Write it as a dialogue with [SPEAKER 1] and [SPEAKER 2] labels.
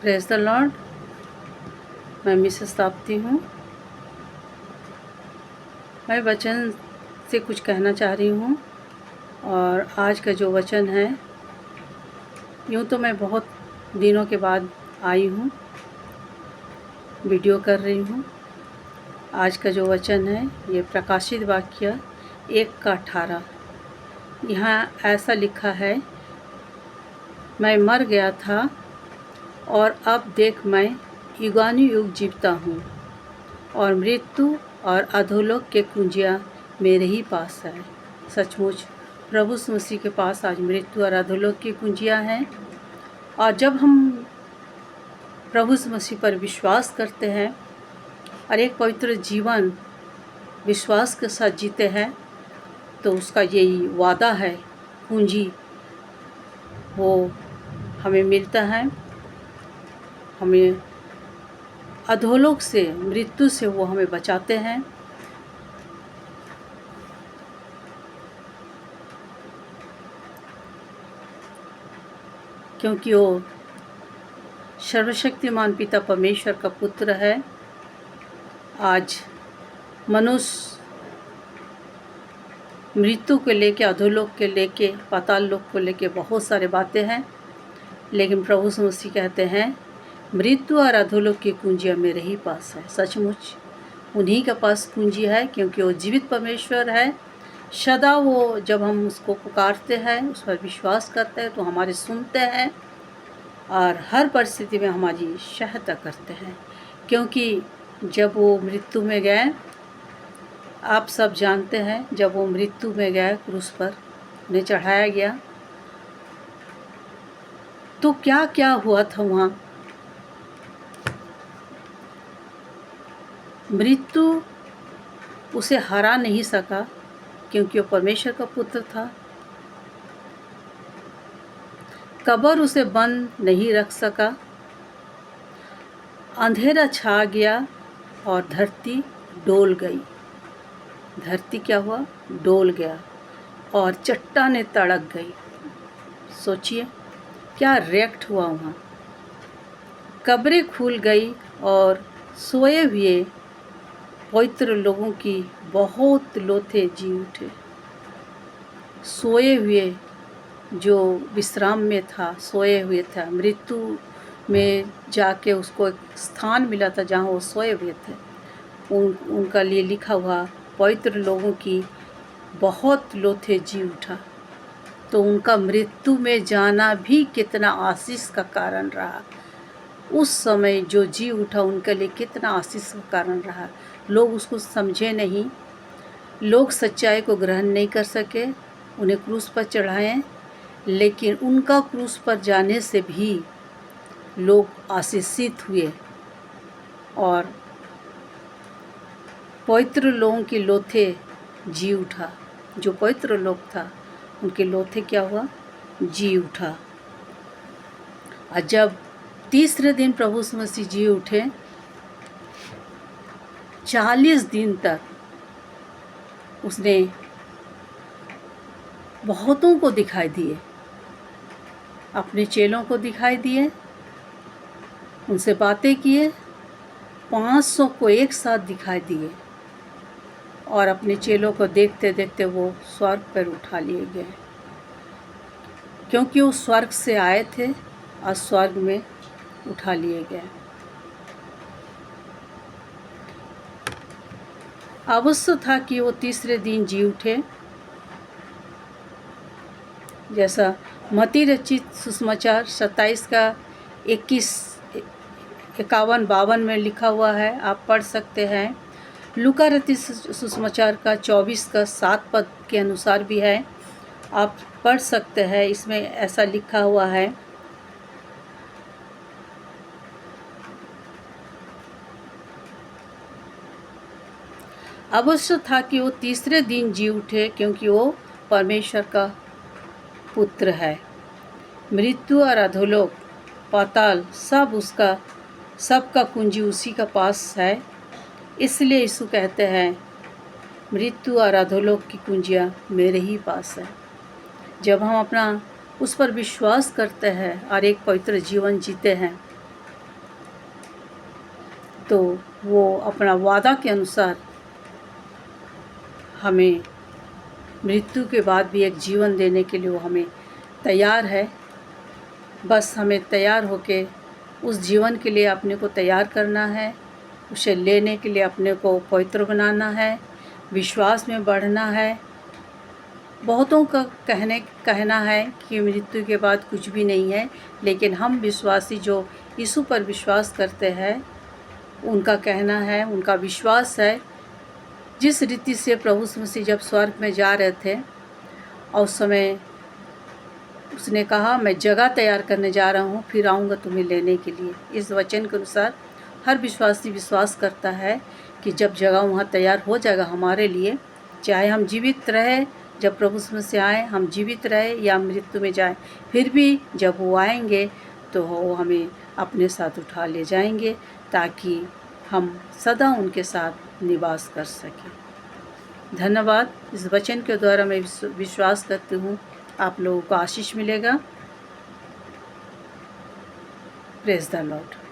[SPEAKER 1] Praise the Lord. मैं Mrs Tapti हूँ। मैं वचन से कुछ कहना चाह रही हूँ। और आज का जो वचन है, यूँ तो मैं बहुत दिनों के बाद आई हूँ, वीडियो कर रही हूँ। आज का जो वचन है ये प्रकाशित वाक्य 1:18। यहाँ ऐसा लिखा है, मैं मर गया था और अब देख मैं युगानुयुग जीवता हूँ और मृत्यु और अधोलोक के कुंजियाँ मेरे ही पास है। सचमुच प्रभु यीशु मसीह के पास आज मृत्यु और अधोलोक की कुंजियाँ हैं। और जब हम प्रभु यीशु मसीह पर विश्वास करते हैं और एक पवित्र जीवन विश्वास के साथ जीते हैं, तो उसका यही वादा है, कुंजी वो हमें मिलता है। हमें अधोलोक से, मृत्यु से वो हमें बचाते हैं। क्योंकि वो सर्वशक्तिमान पिता परमेश्वर का पुत्र है। आज मनुष्य मृत्यु को लेके, अधोलोक के लेके, पाताल लोक को लेके बहुत सारे बातें हैं, लेकिन प्रभु यीशु मसीह कहते हैं मृत्यु और अधोलोक की कुंजियाँ मेरे ही पास है। सचमुच उन्हीं के पास कुंजी है, क्योंकि वो जीवित परमेश्वर है। सदा वो, जब हम उसको पुकारते हैं, उस पर विश्वास करते हैं, तो हमारे सुनते हैं और हर परिस्थिति में हमारी सहायता करते हैं। क्योंकि जब वो मृत्यु में गए, आप सब जानते हैं, जब वो मृत्यु में गए, क्रूस पर उन्हें चढ़ाया गया, तो क्या क्या हुआ था वहाँ। मृत्यु उसे हरा नहीं सका, क्योंकि वो परमेश्वर का पुत्र था। कब्र उसे बंद नहीं रख सका। अंधेरा छा गया और धरती डोल गई। धरती क्या हुआ? डोल गया और चट्टानें तड़क गई। सोचिए क्या रिएक्ट हुआ वहाँ। कब्रें खुल गई और सोए हुए पवित्र लोगों की बहुत लोथे जी उठे। सोए हुए जो विश्राम में था, सोए हुए था, मृत्यु में जाके उसको एक स्थान मिला था जहाँ वो सोए हुए थे, उनका लिए लिखा हुआ पवित्र लोगों की बहुत लोथे जी उठा। तो उनका मृत्यु में जाना भी कितना आशीष का कारण रहा। उस समय जो जी उठा उनके लिए कितना आशीष का कारण रहा। लोग उसको समझे नहीं, लोग सच्चाई को ग्रहण नहीं कर सके, उन्हें क्रूस पर चढ़ाएं, लेकिन उनका क्रूस पर जाने से भी लोग आशीषित हुए और पवित्र लोगों की लोथे जी उठा। जो पवित्र लोग था उनके लोथे क्या हुआ? जी उठा। और जब तीसरे दिन प्रभु यीशु मसीह जी उठे, 40 दिन तक उसने बहुतों को दिखाई दिए, अपने चेलों को दिखाई दिए, उनसे बातें किए, 500 को एक साथ दिखाई दिए और अपने चेलों को देखते देखते वो स्वर्ग पर उठा लिए गए, क्योंकि वो स्वर्ग से आए थे और स्वर्ग में उठा लिए गए। आवश्यक था कि वो तीसरे दिन जी उठे, जैसा मत्ती रचित सुसमाचार 27 का 21, 51, 52 में लिखा हुआ है। आप पढ़ सकते हैं। लूका रचित सुसमाचार का 24 का 7 पद के अनुसार भी है, आप पढ़ सकते हैं। इसमें ऐसा लिखा हुआ है, आवश्यक था कि वो तीसरे दिन जी उठे, क्योंकि वो परमेश्वर का पुत्र है। मृत्यु और अधोलोक, पाताल, सबका कुंजी उसी का पास है। इसलिए यीशु कहते हैं मृत्यु और अधोलोक की कुंजियाँ मेरे ही पास है। जब हम अपना उस पर विश्वास करते हैं और एक पवित्र जीवन जीते हैं, तो वो अपना वादा के अनुसार हमें मृत्यु के बाद भी एक जीवन देने के लिए वो हमें तैयार है। बस हमें तैयार होके उस जीवन के लिए अपने को तैयार करना है, उसे लेने के लिए अपने को पवित्र बनाना है, विश्वास में बढ़ना है। बहुतों का कहना है कि मृत्यु के बाद कुछ भी नहीं है, लेकिन हम विश्वासी जो यीशु पर विश्वास करते हैं उनका कहना है, उनका विश्वास है, जिस रीति से प्रभु यीशु मसीह जब स्वर्ग में जा रहे थे और उस समय उसने कहा मैं जगह तैयार करने जा रहा हूँ, फिर आऊँगा तुम्हें लेने के लिए। इस वचन के अनुसार हर विश्वासी विश्वास करता है कि जब जगह वहाँ तैयार हो जाएगा हमारे लिए, चाहे हम जीवित रहे जब प्रभु यीशु मसीह आए, हम जीवित रहे या मृत्यु में जाए, फिर भी जब वो आएंगे तो वो हमें अपने साथ उठा ले जाएंगे ताकि हम सदा उनके साथ निवास कर सकें। धन्यवाद। इस वचन के द्वारा मैं विश्वास करती हूँ आप लोगों को आशीष मिलेगा। Praise the Lord.